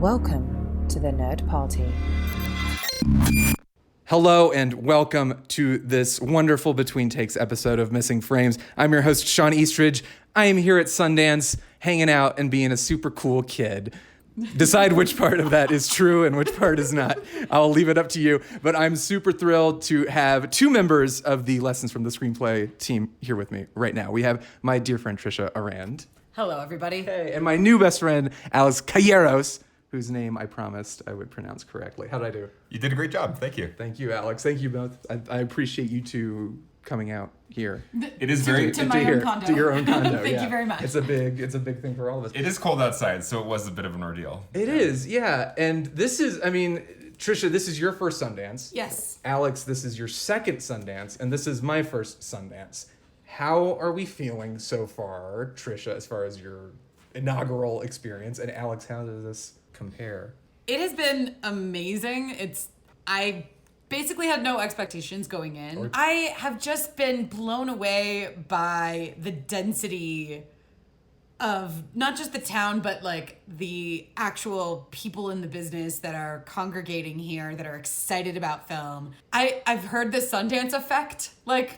Welcome to the Nerd Party. Hello and welcome to this wonderful Between Takes episode of Missing Frames. I'm your host, Shawn Eastridge. I am here at Sundance, hanging out and being a super cool kid. Decide which part of that is true and which part is not. I'll leave it up to you. But I'm super thrilled to have two members of the Lessons From the Screenplay team here with me right now. We have my dear friend, Tricia Aurand. Hello, everybody. Hey, and my new best friend, Alex Calleros, whose name I promised I would pronounce correctly. How did I do? You did a great job. Thank you. Thank you, Alex. Thank you both. I appreciate you two coming out here. It is very to my own condo. To your own condo. Thank you very much. It's a big thing for all of us. It is cold outside, so it was a bit of an ordeal. It is, yeah. And this is, Tricia, this is your first Sundance. Yes. Alex, this is your second Sundance, and this is my first Sundance. How are we feeling so far, Tricia, as far as your inaugural experience? And Alex, how does this compare? It has been amazing. I basically had no expectations going in. I have just been blown away by the density of not just the town, but like the actual people in the business that are congregating here, that are excited about film. I've heard the Sundance effect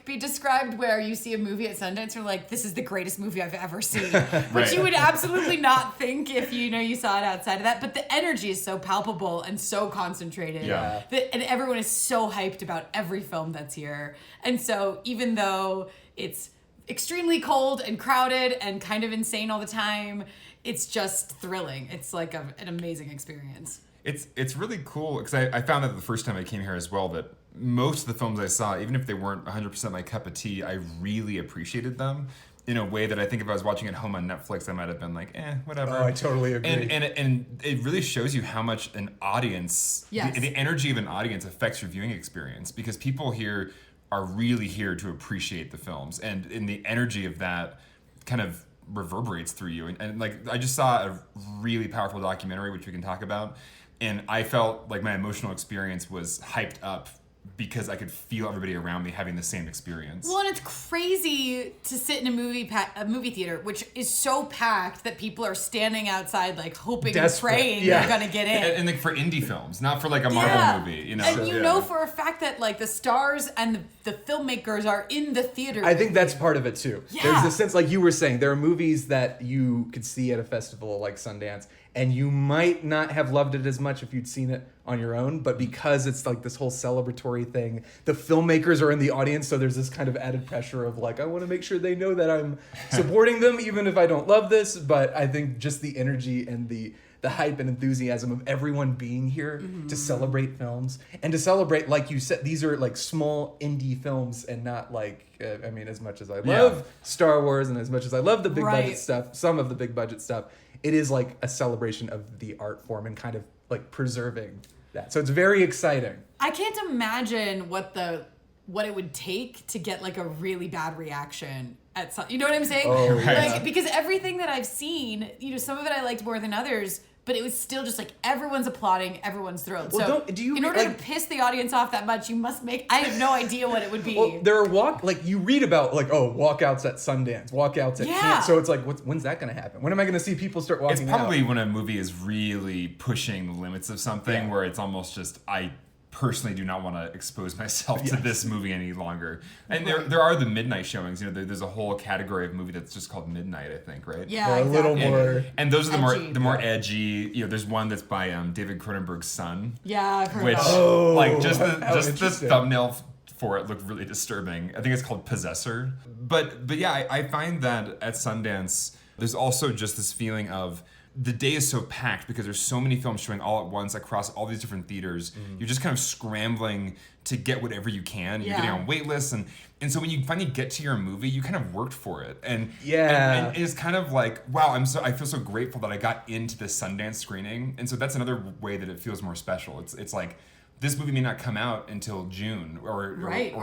be described, where you see a movie at Sundance, you're like, this is the greatest movie I've ever seen. Which you would absolutely not think if you saw it outside of that. But the energy is so palpable and so concentrated. Yeah. And everyone is so hyped about every film that's here. And so even though it's extremely cold and crowded and kind of insane all the time, it's just thrilling. It's like an amazing experience. It's really cool, because I found that the first time I came here as well, that most of the films I saw, even if they weren't 100% my cup of tea, I really appreciated them in a way that I think if I was watching at home on Netflix, I might have been like, whatever. Oh, I totally agree. And it really shows you how much an audience, Yes. the energy of an audience affects your viewing experience, because people here are really here to appreciate the films, and the energy of that kind of reverberates through you. And like, I just saw a really powerful documentary, which we can talk about, and I felt like my emotional experience was hyped up because I could feel everybody around me having the same experience. Well, and it's crazy to sit in a movie theater, which is so packed that people are standing outside, like hoping Desperate. and praying Yeah. they're gonna get in. And like for indie films, not for like a Marvel movie, And So, you know for a fact that like the stars and the filmmakers are in the theater. I think that's part of it too. Yeah. There's a sense, like you were saying, there are movies that you could see at a festival like Sundance, and you might not have loved it as much if you'd seen it on your own, but because it's like this whole celebratory thing, the filmmakers are in the audience, so there's this kind of added pressure of like, I want to make sure they know that I'm supporting them, even if I don't love this. But I think just the energy and the hype and enthusiasm of everyone being here to celebrate films, and to celebrate, like you said, these are like small indie films, and not like, as much as I love Star Wars and as much as I love the big budget stuff, some of the big budget stuff, it is like a celebration of the art form and kind of like preserving that. So it's very exciting. I can't imagine what it would take to get like a really bad reaction at some, you know what I'm saying? Oh, yeah. Like, because everything that I've seen, some of it I liked more than others, but it was still just like everyone's applauding, everyone's thrilled. Well, So in order to piss the audience off that much, you must I have no idea what it would be. Well, there are you read about like, walkouts at Sundance, walkouts at Cannes. So it's like, when's that going to happen? When am I going to see people start walking out? It's probably when a movie is really pushing the limits of something, where it's almost just, I personally do not want to expose myself to this movie any longer. And there are the midnight showings. There's a whole category of movie that's just called midnight, I think, right? Yeah, a exactly. little more. And those are edgy. the more edgy. There's one that's by David Cronenberg's son. Yeah, I've heard Which, about it. just the interesting. thumbnail for it looked really disturbing. I think it's called Possessor. But yeah, I find that at Sundance, there's also just this feeling of, the day is so packed because there's so many films showing all at once across all these different theaters. You're just kind of scrambling to get whatever you can. You're getting on wait lists, and so when you finally get to your movie, you kind of worked for it. And it's kind of like, wow, I feel so grateful that I got into this Sundance screening. And so that's another way that it feels more special. It's like, this movie may not come out until June or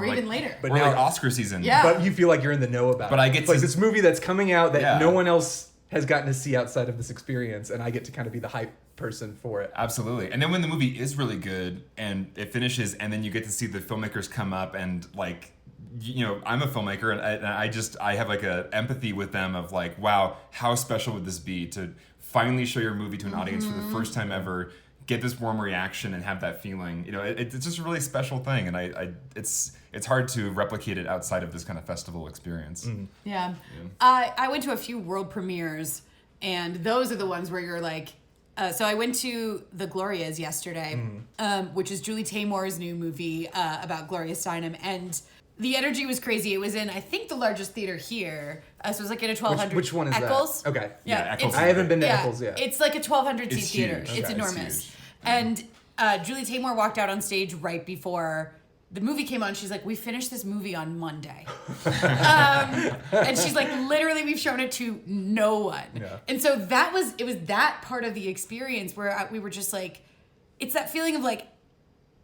even later. But or now, like Oscar season. Yeah. But you feel like you're in the know about it. But I get it's like to- this movie that's coming out that no one else has gotten to see outside of this experience, and I get to kind of be the hype person for it. Absolutely. And then when the movie is really good and it finishes, and then you get to see the filmmakers come up and like I'm a filmmaker, and I have like a empathy with them of like, wow, how special would this be to finally show your movie to an audience for the first time ever, get this warm reaction and have that feeling. It's just a really special thing, and it's hard to replicate it outside of this kind of festival experience. Yeah. I went to a few world premieres, and those are the ones where you're like, so I went to The Glorias yesterday, which is Julie Taymor's new movie about Gloria Steinem, and the energy was crazy. It was in, I think, the largest theater here. So it was like in a 1,200. Which one is Eccles? that? Okay. Yeah, Eccles. I haven't been to Eccles yet. It's like a 1,200 seat It's theater. huge. It's Okay, it's enormous. huge. And Julie Taymor walked out on stage right before the movie came on. She's like, we finished this movie on Monday. And she's like, literally, we've shown it to no one. Yeah. And so it was that part of the experience where we were just like, it's that feeling of like,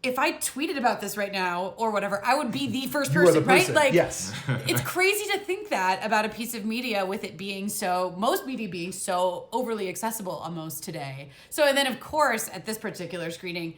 if I tweeted about this right now or whatever, I would be the first You are person, the right? person. Like, Yes. It's crazy to think that about a piece of media with it being most media being so overly accessible almost today. So, and then of course, at this particular screening,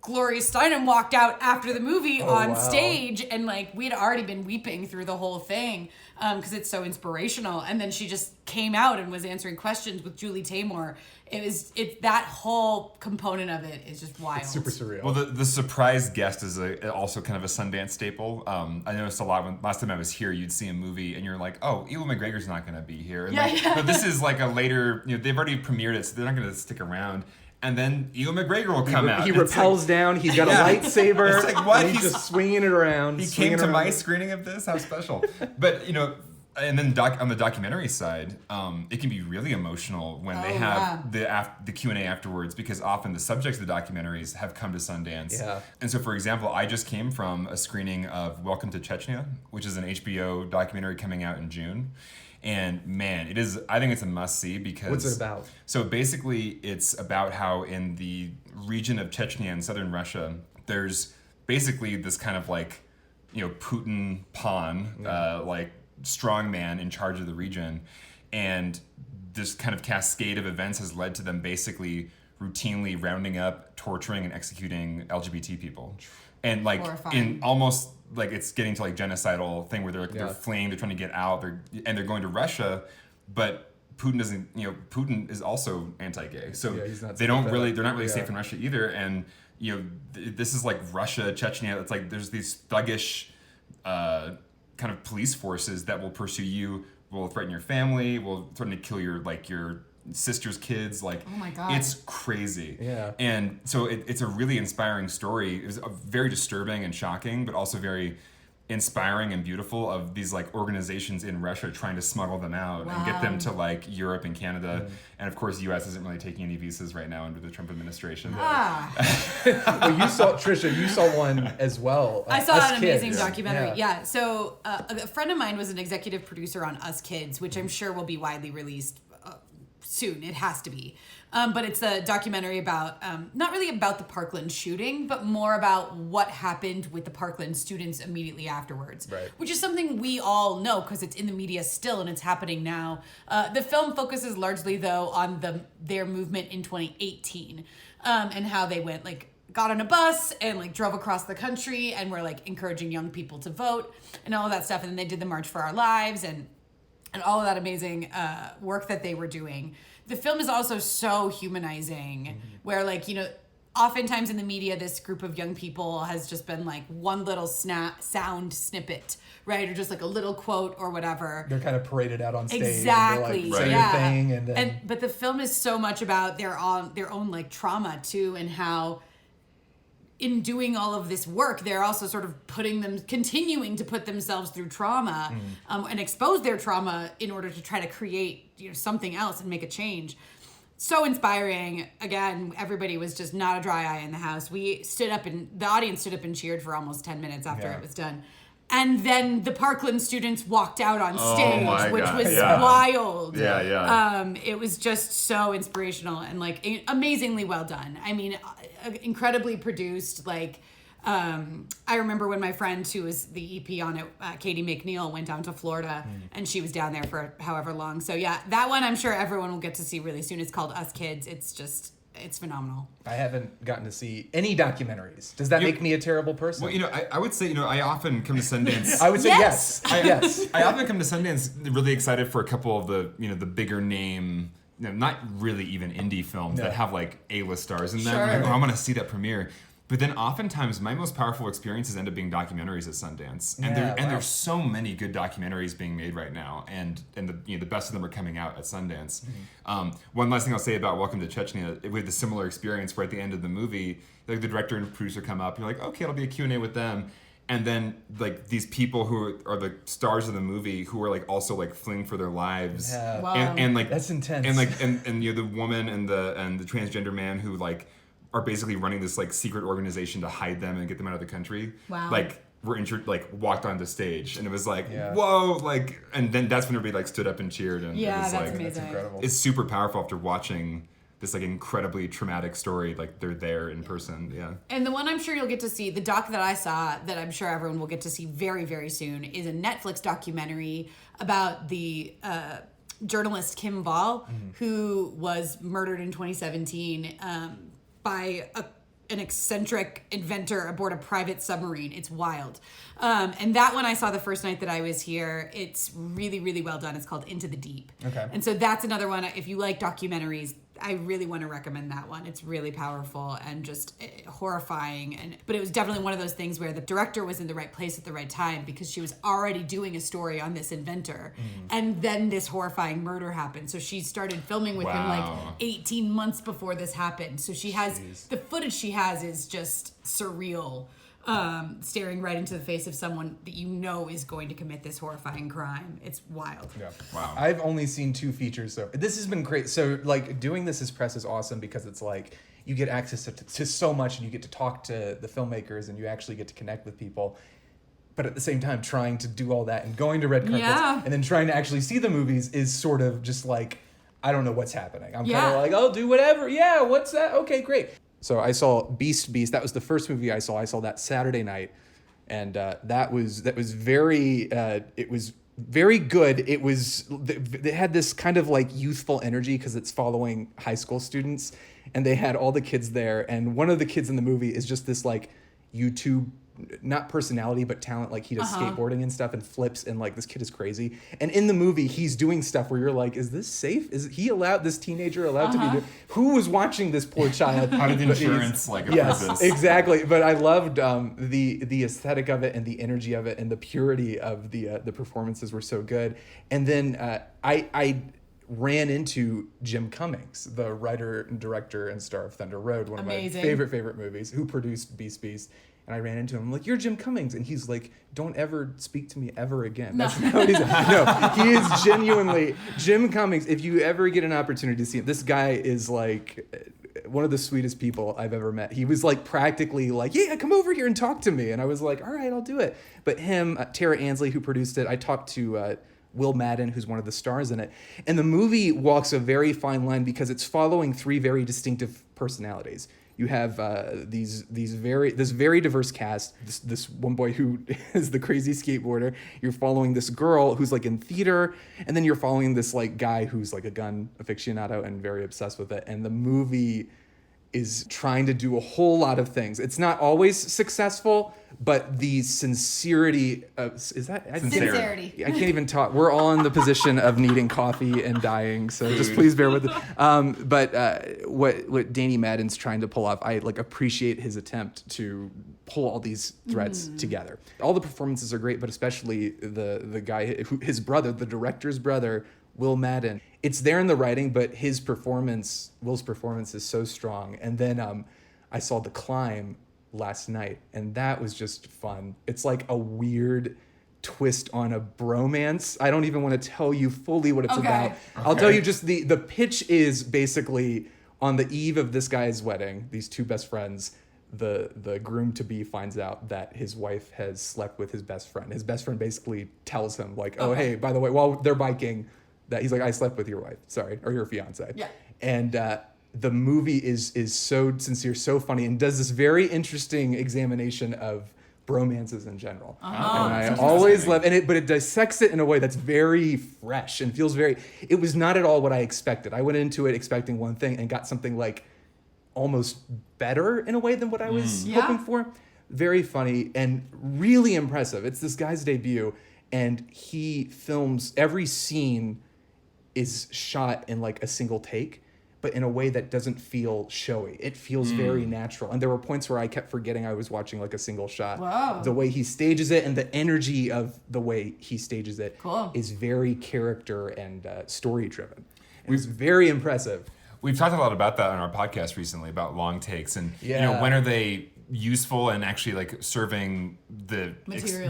Gloria Steinem walked out after the movie on wow. stage, and like we had already been weeping through the whole thing because it's so inspirational. And then she just came out and was answering questions with Julie Taymor. It's that whole component of it is just wild. It's super surreal. Well, the surprise guest is also kind of a Sundance staple. I noticed a lot when last time I was here, you'd see a movie and you're like, oh, Ewan McGregor's not going to be here. And but this is like a later, they've already premiered it, so they're not going to stick around. And then Ewan McGregor will come out. He rappels down. He's got a lightsaber. It's like, what? And he's just swinging it around. He came to my screening of this? How special. But, and then on the documentary side, it can be really emotional when they have the Q&A afterwards, because often the subjects of the documentaries have come to Sundance. Yeah. And so, for example, I just came from a screening of Welcome to Chechnya, which is an HBO documentary coming out in June. And man, I think it's a must-see because... What's it about? So basically, it's about how in the region of Chechnya in southern Russia, there's basically this kind of like, Putin pawn, like strong man in charge of the region. And this kind of cascade of events has led to them basically routinely rounding up, torturing, and executing LGBT people. And like Horrifying. in almost... like it's getting to like genocidal thing where they're fleeing, they're trying to get out, they're going to Russia, but Putin doesn't, Putin is also anti-gay, so he's not they're not really Yeah. safe in Russia either. And this is like Russia, Chechnya. It's like there's these thuggish kind of police forces that will pursue you, will threaten your family, will threaten to kill your sister's kids. Like, oh my God. It's crazy. Yeah. And so it's a really inspiring story. It was very disturbing and shocking, but also very inspiring and beautiful, of these like organizations in Russia trying to smuggle them out and get them to like Europe and Canada. And of course, the US isn't really taking any visas right now under the Trump administration. Well, Tricia, you saw one as well. I saw Us an Kids. amazing documentary. Yeah. So a friend of mine was an executive producer on Us Kids, which I'm sure will be widely released soon. It has to be. But it's a documentary about, not really about the Parkland shooting, but more about what happened with the Parkland students immediately afterwards. Right. Which is something we all know because it's in the media still and it's happening now. The film focuses largely, though, on their movement in 2018 and how they got on a bus and drove across the country and were encouraging young people to vote and all of that stuff. And then they did the March for Our Lives and all of that amazing work that they were doing. The film is also so humanizing, where oftentimes in the media, this group of young people has just been one little sound snippet, right? Or just a little quote or whatever. They're kind of paraded out on stage. Exactly. And say your thing, and then... but the film is so much about their own trauma too, and how in doing all of this work, they're also sort of continuing to put themselves through trauma and expose their trauma in order to try to create something else and make a change. So inspiring. Again, everybody was just not a dry eye in the house. The audience stood up and cheered for almost 10 minutes after it was done. And then the Parkland students walked out on stage, which was wild. Yeah. It was just so inspirational and amazingly well done. I mean, incredibly produced. I remember when my friend who was the EP on it, Katie McNeil, went down to Florida and she was down there for however long. So yeah, that one I'm sure everyone will get to see really soon. It's called Us Kids. It's just It's phenomenal. I haven't gotten to see any documentaries. Does that make me a terrible person? Well, I would say, I often come to Sundance. I would say yes. Yes. I often come to Sundance really excited for a couple of the, the bigger name, not really even indie films that have like A-list stars in them. Sure. Like, I want to see that premiere. But then oftentimes my most powerful experiences end up being documentaries at Sundance, and there's so many good documentaries being made right now, and the best of them are coming out at Sundance. Mm-hmm. One last thing I'll say about Welcome to Chechnya, we had a similar experience where at the end of the movie, like the director and producer come up, you're like, okay, it'll be a Q&A with them. And then like these people who are the stars of the movie who are like also like fleeing for their lives, Wow. and like that's intense. And like and the woman and the transgender man who like are basically running this like secret organization to hide them and get them out of the country. Wow. Like walked onto stage, and it was like, whoa, like, and then that's when everybody like stood up and cheered, and it was that's like, amazing. That's incredible. It's super powerful after watching this like incredibly traumatic story. Like they're there in person. Yeah. And the one I'm sure you'll get to see, the doc that I saw that I'm sure everyone will get to see very, very soon, is a Netflix documentary about the journalist Kim Wall, who was murdered in 2017 by an eccentric inventor aboard a private submarine. It's wild. And that one I saw the first night that I was here. It's really, really well done. It's called Into the Deep. Okay. And so that's another one. If you like documentaries, I really want to recommend that one. It's really powerful and just horrifying. But it was definitely one of those things where the director was in the right place at the right time, because she was already doing a story on this inventor. And then this horrifying murder happened. So she started filming with him like 18 months before this happened. So she has, the footage she has is just surreal. Staring right into the face of someone that you know is going to commit this horrifying crime. It's wild. Yeah. Wow. I've only seen 2 features, so this has been great. So like doing this as press is awesome because it's like you get access to so much, and you get to talk to the filmmakers, and you actually get to connect with people. But at the same time, trying to do all that and going to red carpets and then trying to actually see the movies is sort of just like, I don't know what's happening. I'm kind of like, I'll do whatever. Yeah, what's that? Okay, great. So I saw Beast. That was the first movie I saw. I saw that Saturday night, and that was very. It was very good. They had this kind of like youthful energy because it's following high school students, and they had all the kids there. And one of the kids in the movie is just this like YouTube, not personality but talent, like he does skateboarding and stuff and flips, and like this kid is crazy. And in the movie he's doing stuff where you're like, is this safe? Is he allowed, this teenager allowed to be doing, who was watching this poor child? How did the insurance like approve this? Exactly. But I loved the aesthetic of it and the energy of it, and the purity of the performances were so good. And then I ran into Jim Cummings, the writer and director and star of Thunder Road, one of my favorite movies, who produced Beast. And I ran into him. I'm like, you're Jim Cummings. And he's like, don't ever speak to me ever again. That's not what he's No, he is genuinely Jim Cummings. If you ever get an opportunity to see him, this guy is like one of the sweetest people I've ever met. He was like practically like, yeah, come over here and talk to me. And I was like, all right, I'll do it. But him, Tara Ansley, who produced it, I talked to Will Madden, who's one of the stars in it. And the movie walks a very fine line because it's following 3 very distinctive personalities. You have this very diverse cast. This one boy who is the crazy skateboarder. You're following this girl who's like in theater, and then you're following this like guy who's like a gun aficionado and very obsessed with it. And the movie is trying to do a whole lot of things. It's not always successful, but the sincerity of, is that? Sincerity. I can't even talk. We're all in the position of needing coffee and dying, so just please bear with it. But what Danny Madden's trying to pull off, I like appreciate his attempt to pull all these threads together. All the performances are great, but especially the guy, his brother, the director's brother, Will Madden. It's there in the writing, but Will's performance is so strong. And then I saw The Climb last night, and that was just fun. It's like a weird twist on a bromance. I don't even want to tell you fully what it's about. I'll tell you just the pitch is basically on the eve of this guy's wedding, these 2 best friends, the groom-to-be finds out that his wife has slept with his best friend. His best friend basically tells him like, oh, hey, by the way, while they're biking, that he's like, I slept with your wife, or your fiance. Yeah. And the movie is so sincere, so funny, and does this very interesting examination of bromances in general. And I always love, but it dissects it in a way that's very fresh and feels very, it was not at all what I expected. I went into it expecting one thing and got something like almost better in a way than what I was hoping for. Very funny and really impressive. It's this guy's debut, and he films every scene is shot in like a single take, but in a way that doesn't feel showy. It feels very natural. And there were points where I kept forgetting I was watching like a single shot. Wow. The way he stages it and the energy of the way he stages it is very character and story driven. It's very impressive. We've talked a lot about that on our podcast recently, about long takes and when are they useful and actually like serving the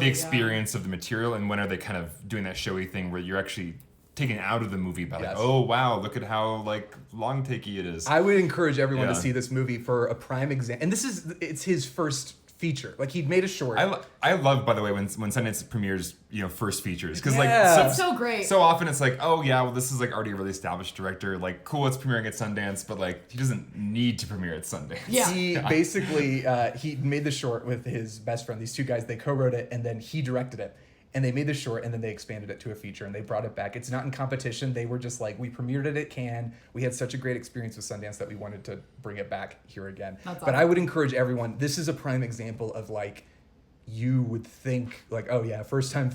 experience of the material, and when are they kind of doing that showy thing where you're actually taken out of the movie by like, oh wow, look at how like long takey it is. I would encourage everyone to see this movie for a prime example. And it's his first feature. Like he'd made a short. I love, by the way, when Sundance premieres, first features, because it's so great. So often it's like, oh yeah, well this is like already a really established director. Like cool, it's premiering at Sundance, but like he doesn't need to premiere at Sundance. Yeah. He basically he made the short with his best friend. These two guys, they co-wrote it and then he directed it. And they made the short, and then they expanded it to a feature, and they brought it back. It's not in competition. They were just like, we premiered it at Cannes. We had such a great experience with Sundance that we wanted to bring it back here again. That's but awesome. I would encourage everyone. This is a prime example of like, you would think like, oh yeah, first time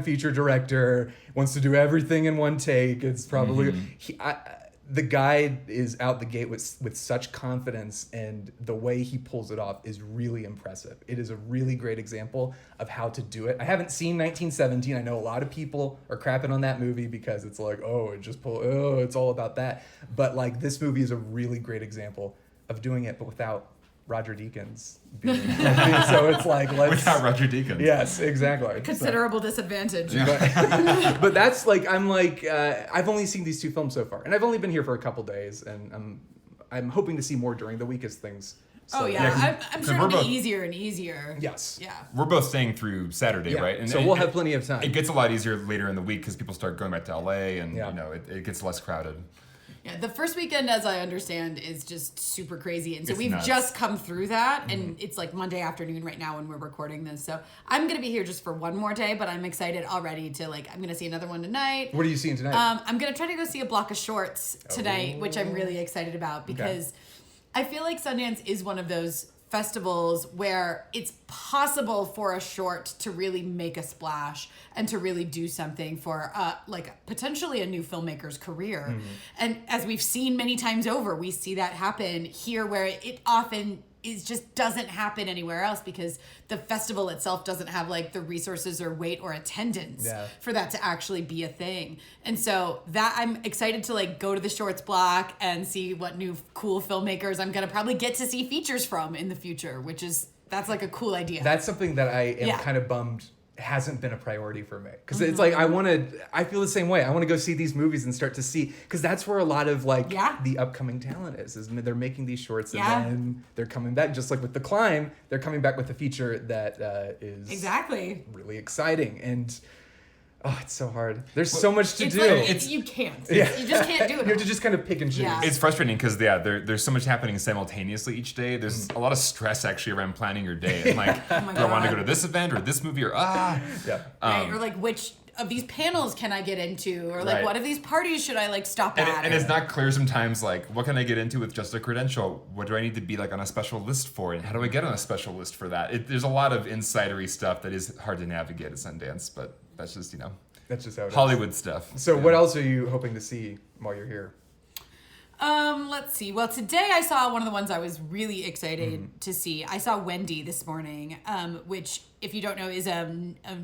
feature director wants to do everything in one take. It's probably the guy is out the gate with such confidence, and the way he pulls it off is really impressive. It is a really great example of how to do it. I haven't seen 1917. I know a lot of people are crapping on that movie because it's like, it's all about that. But like this movie is a really great example of doing it, but without Roger Deakins being so it's like without Roger Deakins. Yes, exactly. Considerable disadvantage. But that's like I've only seen these two films so far, and I've only been here for a couple days, and I'm hoping to see more during the week as things. I'm sure it'll be easier and easier. Yes. Yeah. We're both staying through Saturday, right? And so we'll have plenty of time. It gets a lot easier later in the week because people start going back to LA, and it gets less crowded. Yeah, the first weekend, as I understand, is just super crazy. And so we've nuts. just come through that, and it's like Monday afternoon right now when we're recording this. So I'm going to be here just for one more day, but I'm excited already to I'm going to see another one tonight. What are you seeing tonight? I'm going to try to go see a block of shorts tonight, which I'm really excited about because I feel like Sundance is one of those festivals where it's possible for a short to really make a splash and to really do something for potentially a new filmmaker's career. And as we've seen many times over, we see that happen here where it often just doesn't happen anywhere else because the festival itself doesn't have the resources or weight or attendance for that to actually be a thing. And so that I'm excited to go to the shorts block and see what new cool filmmakers I'm going to probably get to see features from in the future, that's a cool idea. That's something that I am kind of bummed hasn't been a priority for me, because it's I feel the same way. I want to go see these movies and start to see, because that's where a lot of the upcoming talent is they're making these shorts and then they're coming back, just like with The Climb, they're coming back with a feature that is exactly really exciting. And it's so hard. There's so much to do. You can't. You just can't do it. You have to just kind of pick and choose. Yeah. It's frustrating because there's so much happening simultaneously each day. There's a lot of stress actually around planning your day. And do I want to go to this event or this movie or right? Or which of these panels can I get into, or what of these parties should I stop at? And it's not clear sometimes what can I get into with just a credential? What do I need to be on a special list for, and how do I get on a special list for that? There's a lot of insidery stuff that is hard to navigate at Sundance, but that's just that's just how it Hollywood is. Stuff. So what else are you hoping to see while you're here? Let's see. Well, today I saw one of the ones I was really excited to see. I saw Wendy this morning, which, if you don't know, is a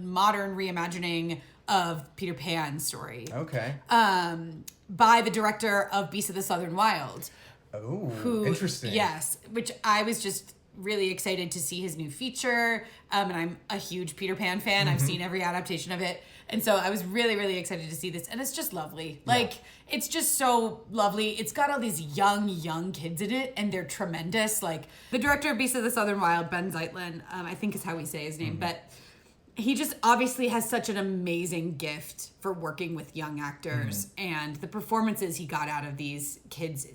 modern reimagining of Peter Pan's story. Okay. By the director of Beasts of the Southern Wild. Oh, interesting. Yes, which I was just really excited to see his new feature. And I'm a huge Peter Pan fan. I've seen every adaptation of it. And so I was really, really excited to see this. And it's just lovely. It's just so lovely. It's got all these young kids in it, and they're tremendous. The director of Beasts of the Southern Wild, Ben Zeitlin, I think is how we say his name, but he just obviously has such an amazing gift for working with young actors, and the performances he got out of these kids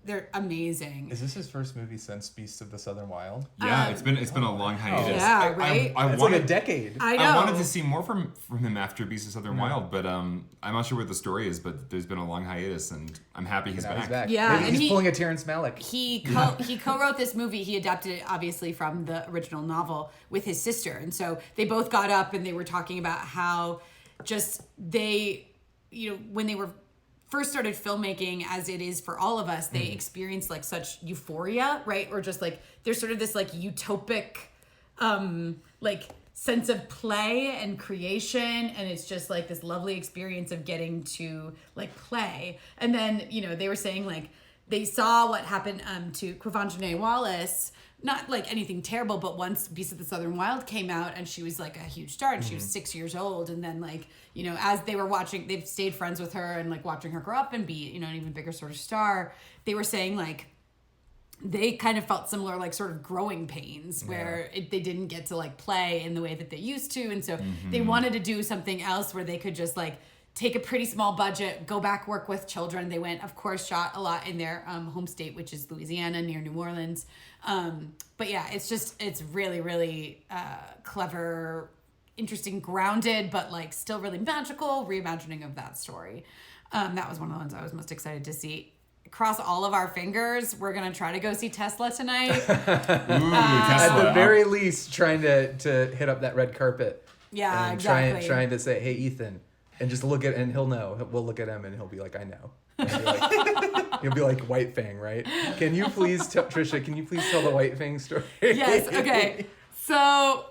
They're amazing. Is this his first movie since Beasts of the Southern Wild? Yeah, it's been a long hiatus. Yeah, right? I It's wanted, like a decade. I know. I wanted to see more from him after Beasts of Southern Wild, but I'm not sure what the story is. But there's been a long hiatus, and I'm happy he's Now back. he's back. Yeah, Maybe and he's he- pulling a Terrence Malick. He co-wrote this movie. He adapted it obviously from the original novel with his sister, and so they both got up and they were talking about how just they, when they were first started filmmaking, as it is for all of us, they experienced like such euphoria, right? Or just like there's sort of this like utopic like sense of play and creation, and it's just like this lovely experience of getting to like play. And then they were saying like they saw what happened to Quvenzhané Wallis, not like anything terrible, but once Beast of the Southern Wild came out and she was like a huge star and she was 6 years old, and then like as they were watching, they've stayed friends with her and like watching her grow up and be an even bigger sort of star. They were saying like they kind of felt similar like sort of growing pains where they didn't get to like play in the way that they used to, and so they wanted to do something else where they could just like take a pretty small budget, go back, work with children. They went, of course, shot a lot in their home state, which is Louisiana, near New Orleans. But yeah, it's really, really clever, interesting, grounded, but like still really magical reimagining of that story. That was one of the ones I was most excited to see. Cross all of our fingers, we're gonna try to go see Tesla tonight. Ooh, At Tesla. the very least, trying to hit up that red carpet. Yeah, and exactly. Trying to say, hey, Ethan, and just look at, and he'll know. We'll look at him and he'll be like, I know. He'll be like White Fang, right? Can you please tell Tricia? Can you please tell the White Fang story? Yes. Okay. So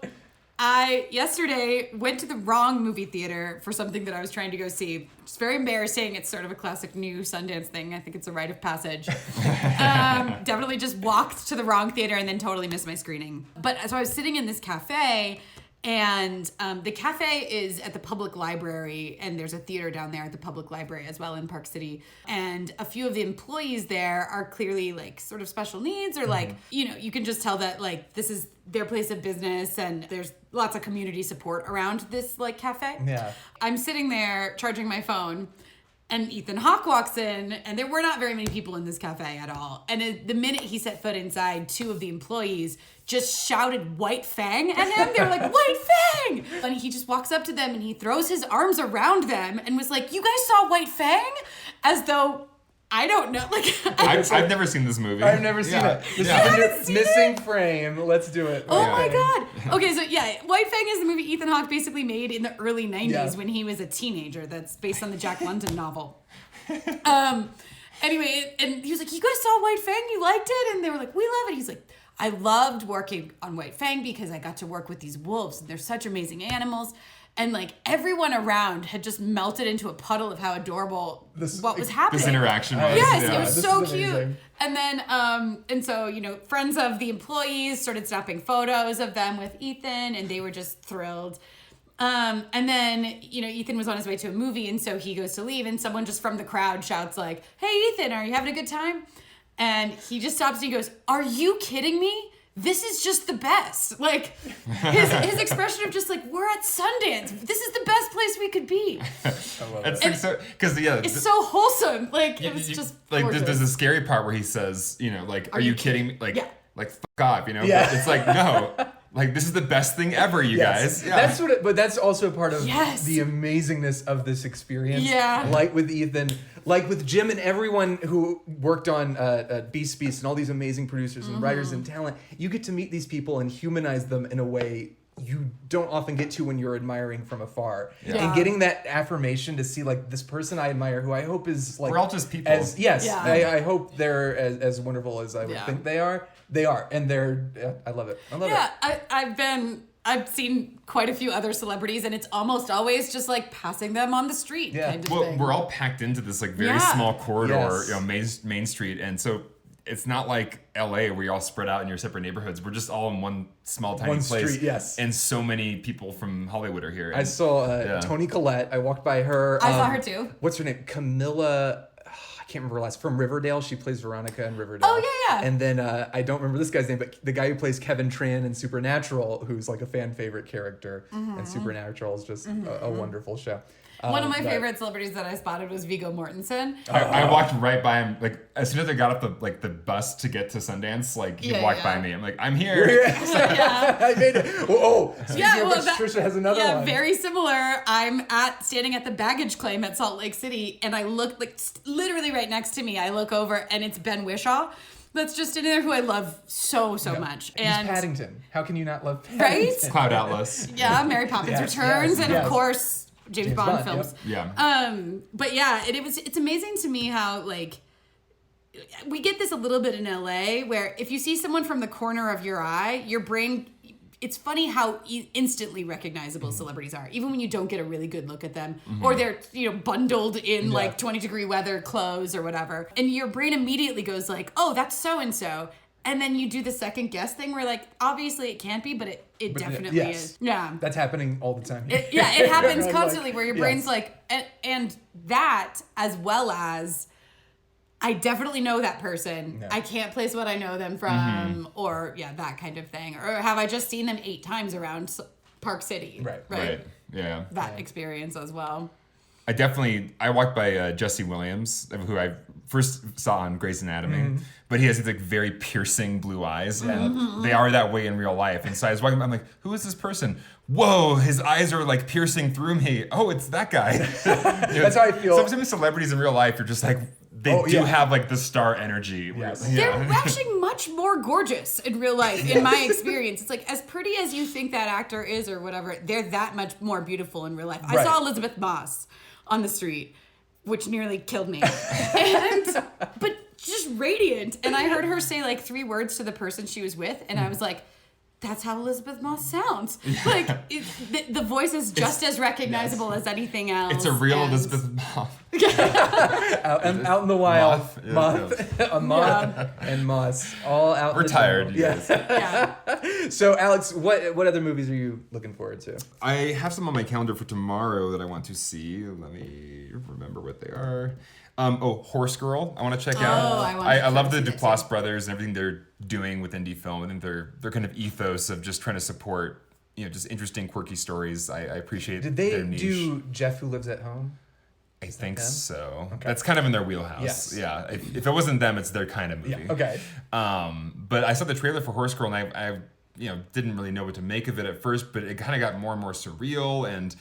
I yesterday went to the wrong movie theater for something that I was trying to go see. It's very embarrassing. It's sort of a classic new Sundance thing. I think it's a rite of passage. Definitely just walked to the wrong theater and then totally missed my screening. But so I was sitting in this cafe, and the cafe is at the public library, and there's a theater down there at the public library as well in Park City. And a few of the employees there are clearly like sort of special needs, or like, you can just tell that like this is their place of business, and there's lots of community support around this like cafe. Yeah. I'm sitting there charging my phone, and Ethan Hawke walks in, and there were not very many people in this cafe at all. And the minute he set foot inside, two of the employees just shouted White Fang at him. They were like, White Fang! And he just walks up to them and he throws his arms around them and was like, you guys saw White Fang? As though, I don't know. Like, I've never seen this movie. I've never seen it. This is the new missing frame. Let's do it. oh my God. Okay, so yeah, White Fang is the movie Ethan Hawke basically made in the early 90s when he was a teenager. That's based on the Jack London novel. Anyway, and he was like, you guys saw White Fang? You liked it? And they were like, we love it. He's like, I loved working on White Fang because I got to work with these wolves, and they're such amazing animals. And like everyone around had just melted into a puddle of how adorable what was happening. This interaction was. Yes, yeah. it was This so is cute. amazing. And then, and so, friends of the employees started snapping photos of them with Ethan, and they were just thrilled. And then, Ethan was on his way to a movie, and so he goes to leave, and someone just from the crowd shouts like, hey, Ethan, are you having a good time? And he just stops and he goes, are you kidding me? This is just the best. Like his expression of just like, we're at Sundance. This is the best place we could be. I love It's it. like so, because It's so wholesome. Like it was you- just like gorgeous. there's a scary part where he says, like, are you kidding me? Like, Yeah. like fuck off, Yeah. But it's like, no, like this is the best thing ever, you guys. Yeah. That's but that's also part of Yes. the amazingness of this experience. Yeah. Like with Ethan, like with Jim, and everyone who worked on Beast and all these amazing producers and writers and talent. You get to meet these people and humanize them in a way you don't often get to when you're admiring from afar. Yeah. And getting that affirmation to see like this person I admire, who I hope is like We're all just people. Yes, Yeah. I hope they're as wonderful as I would Yeah. think they are. They are, and I love it. I love it. I've seen quite a few other celebrities, and it's almost always just like passing them on the street kind of Well, thing. we're all packed into this like very Yeah. small corridor, Yes. Main Street, and so it's not like LA where you're all spread out in your separate neighborhoods. We're just all in one small tiny One place. street, yes. And so many people from Hollywood are here. I And saw Toni Collette. I walked by her. I saw her too. What's her name? Camilla. I can't remember her last. From Riverdale. She plays Veronica in Riverdale. Oh, yeah, yeah. And then I don't remember this guy's name, but the guy who plays Kevin Tran in Supernatural, who's like a fan favorite character, and Supernatural is just a wonderful show. One of my favorite celebrities that I spotted was Viggo Mortensen. I walked right by him, like as soon as I got off the bus to get to Sundance, like he walked by me. I'm like, I'm here. I made it. Tricia has another one. Yeah, very similar. I'm standing at the baggage claim at Salt Lake City, and I look like literally right next to me. I look over, and it's Ben Whishaw. That's just in there, who I love so much. And he's Paddington. How can you not love Paddington? Right? Cloud Atlas. Yeah, Mary Poppins Returns, and yes. of course James Bond films. Yep. Yeah. But yeah, it's amazing to me how like we get this a little bit in LA, where if you see someone from the corner of your eye, your brain. It's funny how instantly recognizable celebrities are, even when you don't get a really good look at them, or they're bundled in like 20-degree weather clothes or whatever, and your brain immediately goes like, "Oh, that's so and so," and then you do the second guess thing, where like obviously it can't be, but it definitely is. Yeah, that's happening all the time. It happens constantly, where your brain's like, and that as well as. I definitely know that person. I can't place what I know them from, or that kind of thing. Or have I just seen them 8 times around Park City? Right. Yeah. That experience as well. I walked by Jesse Williams, who I first saw on Grey's Anatomy, but he has these like very piercing blue eyes, and they are that way in real life. And so I was walking by, I'm like, who is this person? Whoa, his eyes are like piercing through me. Oh, it's that guy. That's how I feel. Some celebrities in real life, you're just like, they do have like the star energy. Yes. They're actually much more gorgeous in real life, in my experience. It's like, as pretty as you think that actor is or whatever, they're that much more beautiful in real life. I saw Elizabeth Moss on the street, which nearly killed me. But just radiant. And I heard her say like 3 words to the person she was with, and I was like, that's how Elizabeth Moss sounds. Like, the voice is just as recognizable as anything else. It's a real Elizabeth Moss. out in the wild. Moth and Moss. All out We're in the tired, you guys. Yeah. So, Alex, what other movies are you looking forward to? I have some on my calendar for tomorrow that I want to see. Let me remember what they are. Horse Girl, I want to check out. I love the Duplass brothers and everything they're doing with indie film. I think their kind of ethos of just trying to support, just interesting, quirky stories. I appreciate. Did they their niche. do Jeff Who Lives at Home? I think so. Okay. That's kind of in their wheelhouse. Yes. Yeah. If it wasn't them, it's their kind of movie. Yeah. Okay. But I saw the trailer for Horse Girl, and I didn't really know what to make of it at first, but it kind of got more and more surreal and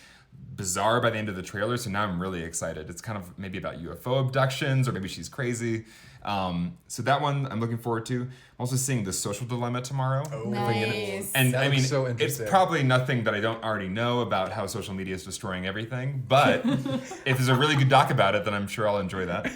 bizarre by the end of the trailer, so now I'm really excited. It's kind of maybe about UFO abductions, or maybe she's crazy. So that one I'm looking forward to. I'm also seeing The Social Dilemma tomorrow. Oh, nice. And that I mean, so it's probably nothing that I don't already know about how social media is destroying everything, but if there's a really good doc about it, then I'm sure I'll enjoy that.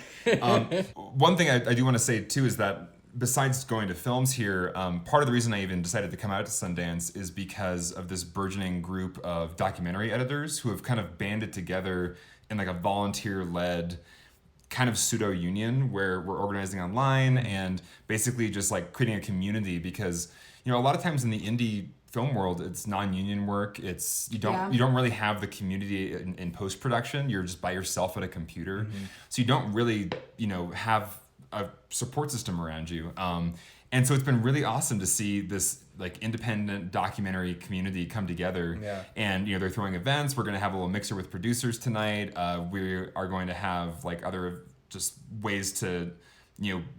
One thing I do want to say too is that besides going to films here, part of the reason I even decided to come out to Sundance is because of this burgeoning group of documentary editors who have kind of banded together in like a volunteer-led kind of pseudo-union where we're organizing online and basically just like creating a community, because a lot of times in the indie film world, it's non-union work. It's you don't really have the community in post-production. You're just by yourself at a computer, so you don't really have a support system around you. And so it's been really awesome to see this like independent documentary community come together. Yeah. And they're throwing events. We're going to have a little mixer with producers tonight. We are going to have like other just ways to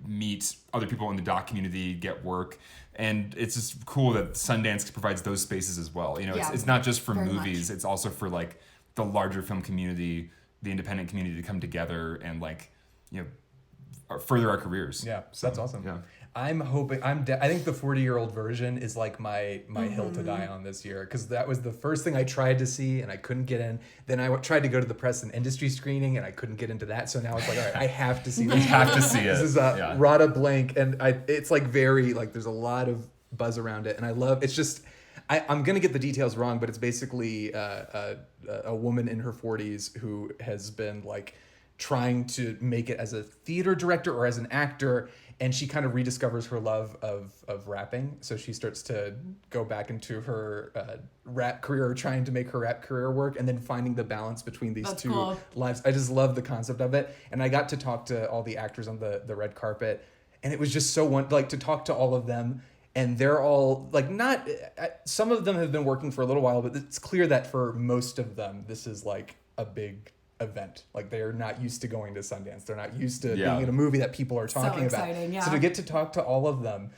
meet other people in the doc community, get work. And it's just cool that Sundance provides those spaces as well. It's not just for movies. It's also for like the larger film community, the independent community to come together and like further our careers. Yeah, so that's awesome. Yeah. I'm hoping I think the 40-year-old version is like my hill to die on this year, because that was the first thing I tried to see and I couldn't get in. Then I tried to go to the press and industry screening and I couldn't get into that. So now it's like, all right, I have to see this. You have to see it. This is Rada Blank, and it's like very like there's a lot of buzz around it, and I love. It's just I'm gonna get the details wrong, but it's basically a woman in her 40s who has been like trying to make it as a theater director or as an actor, and she kind of rediscovers her love of rapping. So she starts to go back into her rap career, trying to make her rap career work, and then finding the balance between these two lives. I just love the concept of it. And I got to talk to all the actors on the red carpet, and it was just so to talk to all of them. And they're all like some of them have been working for a little while, but it's clear that for most of them, this is like a big event. Like they're not used to going to Sundance. They're not used to Yeah. being in a movie that people are talking about. exciting, yeah. So to get to talk to all of them,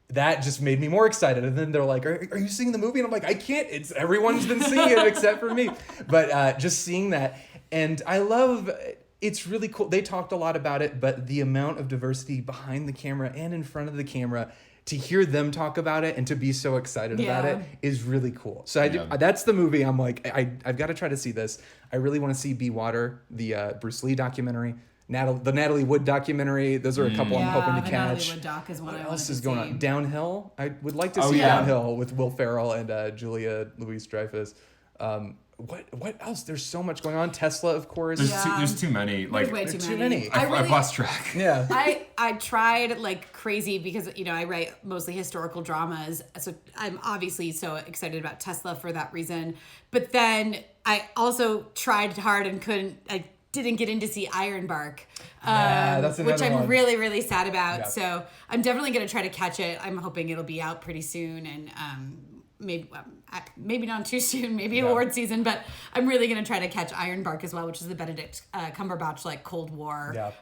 that just made me more excited. And then they're like, are you seeing the movie? And I'm like, I can't. It's everyone's been seeing it except for me. But just seeing that. And I love, it's really cool. They talked a lot about it, but the amount of diversity behind the camera and in front of the camera, to hear them talk about it and to be so excited about it is really cool. So that's the movie. I'm like, I've got to try to see this. I really want to see Be Water, the Bruce Lee documentary, the Natalie Wood documentary. Those are a couple I'm hoping to the catch. Natalie Wood doc is one What I else wanted is to going see. on? Downhill. I would like to see Downhill with Will Ferrell and Julia Louis-Dreyfus. What else? There's so much going on. Tesla, of course. There's too many. Like, There's way too many. I've lost track. Yeah. I tried like crazy because, I write mostly historical dramas. So I'm obviously so excited about Tesla for that reason. But then I also tried hard and I didn't get in to see Ironbark, that's which another I'm one. really, really sad about. Yeah. So I'm definitely going to try to catch it. I'm hoping it'll be out pretty soon. And maybe not too soon, maybe award season, but I'm really going to try to catch Ironbark as well, which is the Benedict Cumberbatch like Cold War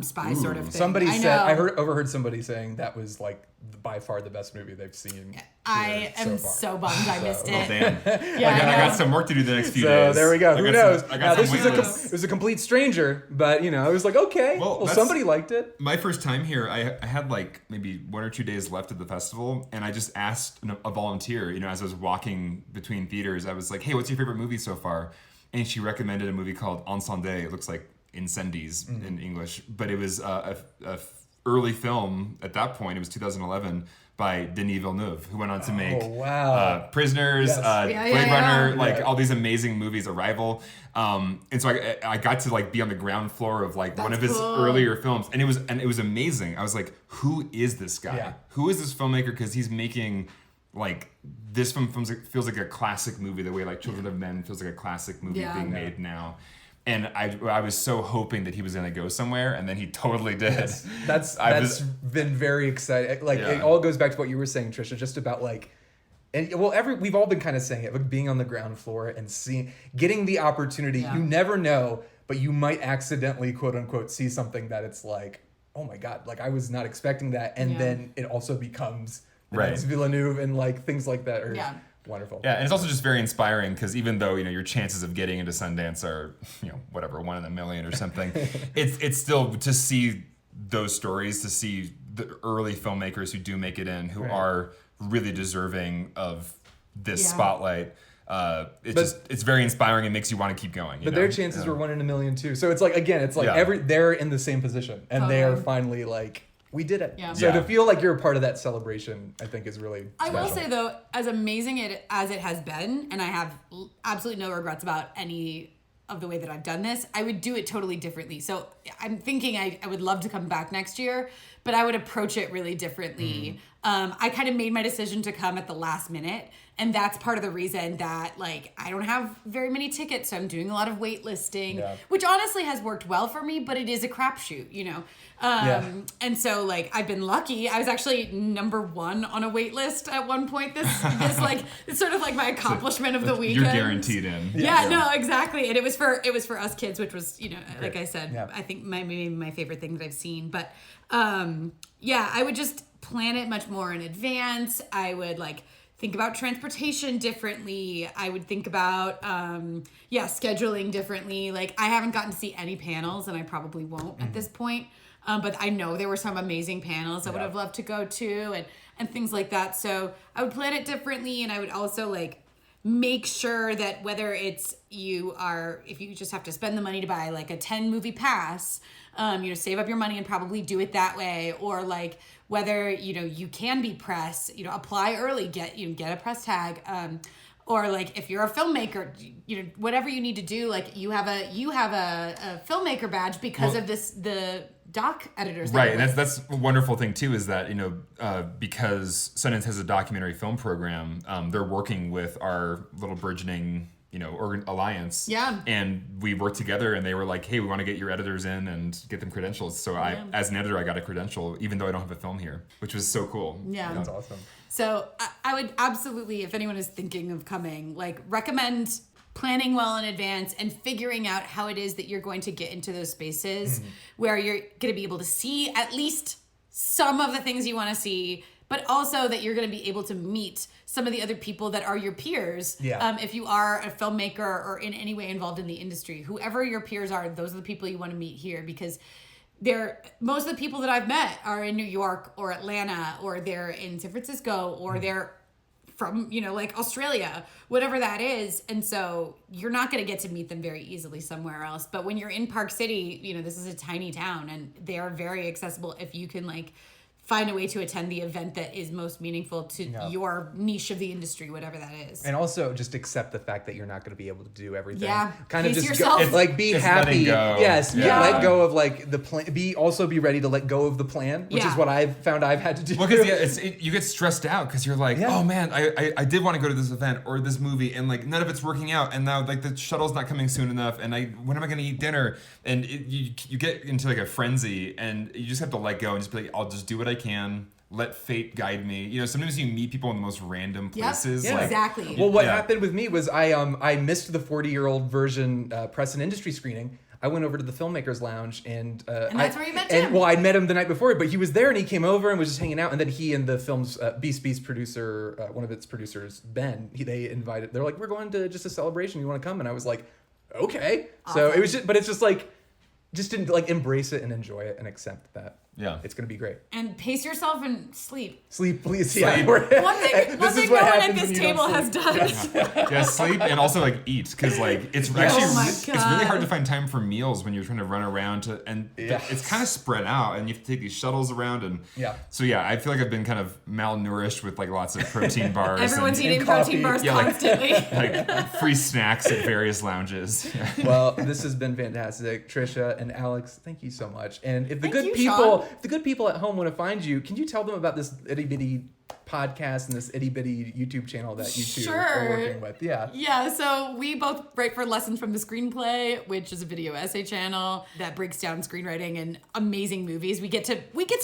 spy sort of thing. Somebody said, overheard somebody saying that was like by far the best movie they've seen. I am so bummed I missed it. Damn. Yeah, I got some work to do the next few So days. there we go. Who knows? Now this was it was a complete stranger, but I was like, okay, well somebody liked it. My first time here, I had like maybe 1 or 2 days left of the festival, and I just asked a volunteer, as I was walking between theaters, I was like, hey, what's your favorite movie so far? And she recommended a movie called Incendie. It looks like Incendies in English, but it was a early film at that point. It was 2011 by Denis Villeneuve, who went on to make Prisoners, Blade Runner, all these amazing movies, Arrival. And so I got to like be on the ground floor of like one of his earlier films, and it was amazing. I was like, who is this guy? Yeah. Who is this filmmaker? Because he's making like this film feels like a classic movie, the way like Children of Men feels like a classic movie being made now. And I was so hoping that he was going to go somewhere, and then he totally did. Yes. That's been very exciting. Like it all goes back to what you were saying, Tricia, just about like, we've all been kind of saying it, like being on the ground floor and getting the opportunity. You never know, but you might accidentally, quote unquote, see something that it's like, oh my God, like I was not expecting that, and then it also becomes Villeneuve and like things like that are wonderful. Yeah, and it's also just very inspiring because even though your chances of getting into Sundance are 1 in a million or something, it's still to see those stories, to see the early filmmakers who do make it in, who are really deserving of this spotlight. It's very inspiring and makes you want to keep going. But their chances were 1 in a million too. So it's like they're in the same position and they're finally like, we did it. Yeah. So to feel like you're a part of that celebration, I think is really special. I will say though, as amazing as it has been, and I have absolutely no regrets about any of the way that I've done this, I would do it totally differently. So I'm thinking I would love to come back next year, but I would approach it really differently. I kind of made my decision to come at the last minute, and that's part of the reason that like I don't have very many tickets, so I'm doing a lot of waitlisting, which honestly has worked well for me, but it is a crapshoot, And so like I've been lucky. I was actually number 1 on a wait list at one point. This like it's sort of like my accomplishment of the weekend. You're guaranteed in. Yeah, no, exactly. And it was for Us Kids, which was like I said, I think maybe my favorite thing that I've seen. But I would just plan it much more in advance. I would like think about transportation differently. I would think about scheduling differently. Like I haven't gotten to see any panels, and I probably won't at this point. But I know there were some amazing panels I would have loved to go to and things like that. So I would plan it differently, and I would also like make sure that whether it's if you just have to spend the money to buy like a 10 movie pass, save up your money and probably do it that way, or like whether you can be press, apply early, get a press tag, or like if you're a filmmaker, whatever you need to do, like you have a filmmaker badge because of the doc editors. Right, and that's a wonderful thing too, is that because Sundance has a documentary film program, they're working with our little burgeoning alliance. Yeah. And we worked together, and they were like, hey, we want to get your editors in and get them credentials. So as an editor, I got a credential, even though I don't have a film here, which was so cool. Yeah. That's awesome. So I would absolutely, if anyone is thinking of coming, like recommend planning well in advance and figuring out how it is that you're going to get into those spaces where you're going to be able to see at least some of the things you want to see, but also that you're going to be able to meet some of the other people that are your peers. Yeah. If you are a filmmaker or in any way involved in the industry, whoever your peers are, those are the people you want to meet here, because most of the people that I've met are in New York or Atlanta, or they're in San Francisco, or they're from, like Australia, whatever that is. And so you're not going to get to meet them very easily somewhere else. But when you're in Park City, this is a tiny town, and they are very accessible if you can find a way to attend the event that is most meaningful to your niche of the industry, whatever that is. And also just accept the fact that you're not going to be able to do everything. Yeah. Kind of Pace just yourself. be Just happy. letting go. Yes. Yeah. Let go of the plan. Be ready to let go of the plan, which is what I've found I've had to do. Well, because you get stressed out because you're like, oh man, I did want to go to this event or this movie, and none of it's working out, and now the shuttle's not coming soon enough, and when am I going to eat dinner? And you get into a frenzy, and you just have to let go and just be like, I'll just do what I can. Let fate guide me. Sometimes you meet people in the most random places. Yep. Exactly. Well, what happened with me was I missed the 40-year-old version press and industry screening. I went over to the Filmmakers Lounge, and that's where you met Tim. And, I'd met him the night before, but he was there, and he came over and was just hanging out. And then he and the film's Beast producer, one of its producers, Ben, they invited. They're like, we're going to just a celebration. You want to come? And I was like, okay. Awesome. So it was just, but it's just just didn't embrace it and enjoy it and accept that. Yeah. It's going to be great. And pace yourself and sleep. Sleep, please. Sleep. Yeah. One thing no one at this table has done. Yeah, sleep and also eat, because it's actually it's really hard to find time for meals when you're trying to run around it's kind of spread out, and you have to take these shuttles around, and so I feel like I've been kind of malnourished with lots of protein bars. Everyone's eating coffee. protein bars constantly. Free snacks at various lounges. Well, this has been fantastic, Tricia and Alex. Thank you so much. And if the Thank you, Shawn. if the good people at home want to find you, can you tell them about this itty bitty podcast and this itty bitty YouTube channel that you two are working with? Yeah, so we both write for Lessons From the Screenplay, which is a video essay channel that breaks down screenwriting and amazing movies. We get to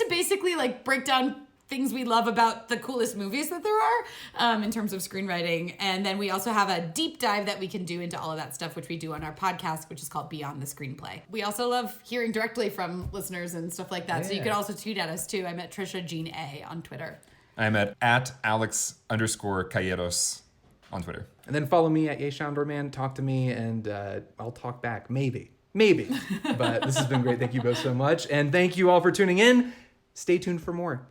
basically break down things we love about the coolest movies that there are in terms of screenwriting. And then we also have a deep dive that we can do into all of that stuff, which we do on our podcast, which is called Beyond the Screenplay. We also love hearing directly from listeners and stuff like that. Yeah. So you can also tweet at us too. I'm at Tricia Jean A on Twitter. I'm at Alex_Calleros on Twitter. And then follow me at YayShawnDoorman. Talk to me, and I'll talk back. Maybe. But this has been great. Thank you both so much. And thank you all for tuning in. Stay tuned for more.